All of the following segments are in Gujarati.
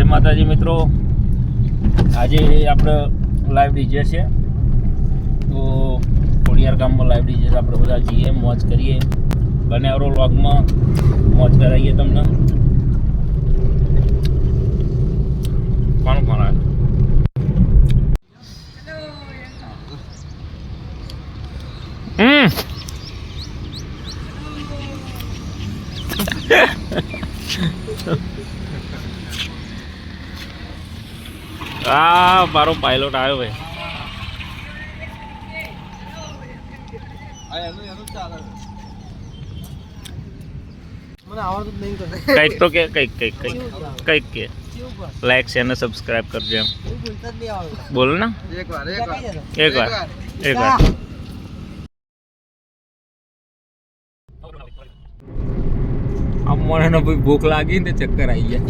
માતાજી મિત્રો, આજે આપણે લાઈવ ડીજે છે તો ખોડિયાર ગામમાં લાઈવ ડીજે આપણે બધા જઈએ, મોજ કરીએ, બનેરો વ્લોગમાં મોજ કરાવીએ તમને. કોણ કોણ આવે? મારો પાયલોટ આવ્યો ભાઈ. કઈક તો કે કઈક કે લાઈક છે અને સબસ્ક્રાઇબ કરજો એમ બોલ ને. એક વાર આમ મને ભાઈ ભૂખ લાગી ને ચક્કર આવી ગયા.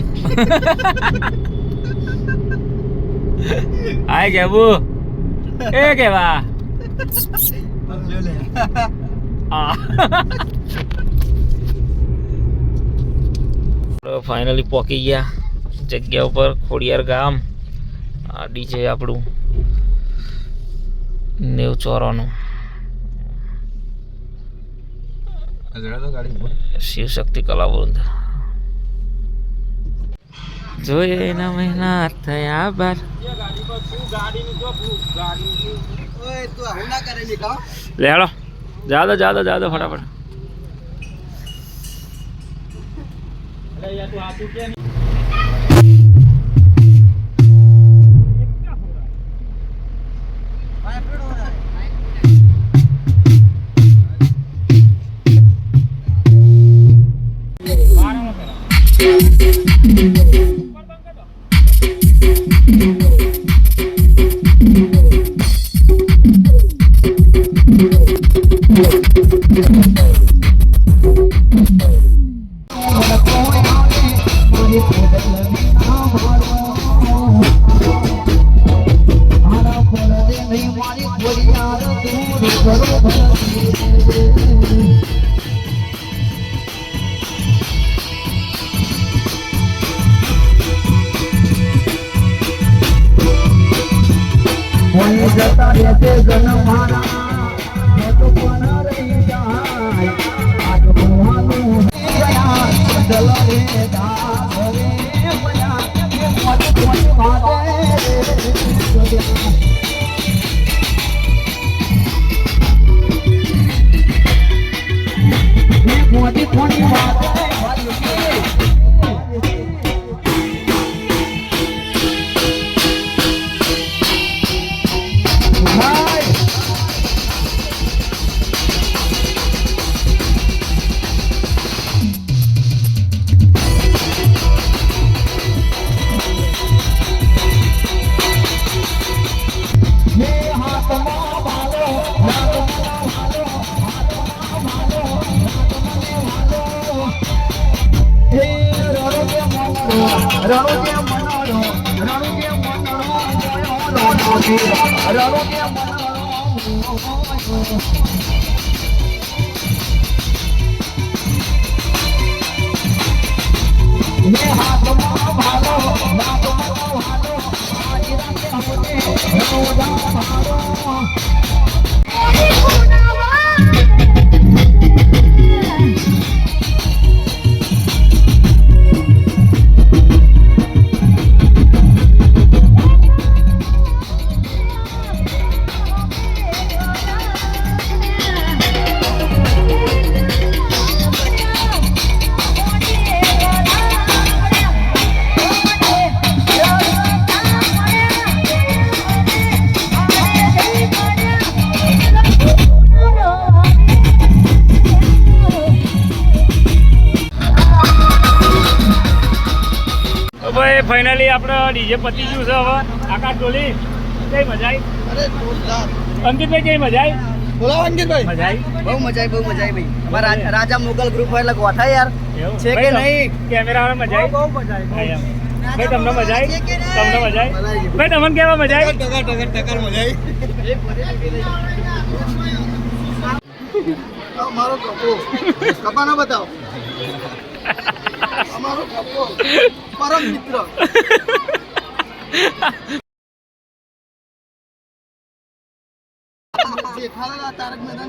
આય કેબુ એ કેવા ફાઇનલી પહોંચી ગયા જગ્યા ઉપર, ખોડિયાર ગામ. આ ડીજે આપણું 94નું શિવશક્તિ કલાવૃંદ. જોઈએ એના મહિના થયા બાર. લે હાલો જા દો ફટાફટ. ફાઇનલી આપણે ડીજે પતી ગયું છે. હવે આકાશ ટોલી કઈ મજા આવી? અંકિતભાઈ કઈ મજા આવી? બોલો અંકિતભાઈ. મજા આવી? બહુ મજા આવી ભાઈ. અમારા રાજા મુગલ ગ્રુપ એટલે ગોઠા યાર છે કે નહીં? કેમેરા વાળા મજા આવી? બહુ મજા આવી ભાઈ. તમને મજા આવી? તમને મજા આવી ભાઈ? તમને કેવા મજા આવી? ટકર મજા આવી. મારો કપો કપા ના બતાવો. અમારો કપો પરમ મિત્ર જેઠાલાલ તારક મહેતા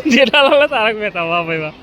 જેઠાલાલ તારક મહેતા વાહ ભાઈ વાહ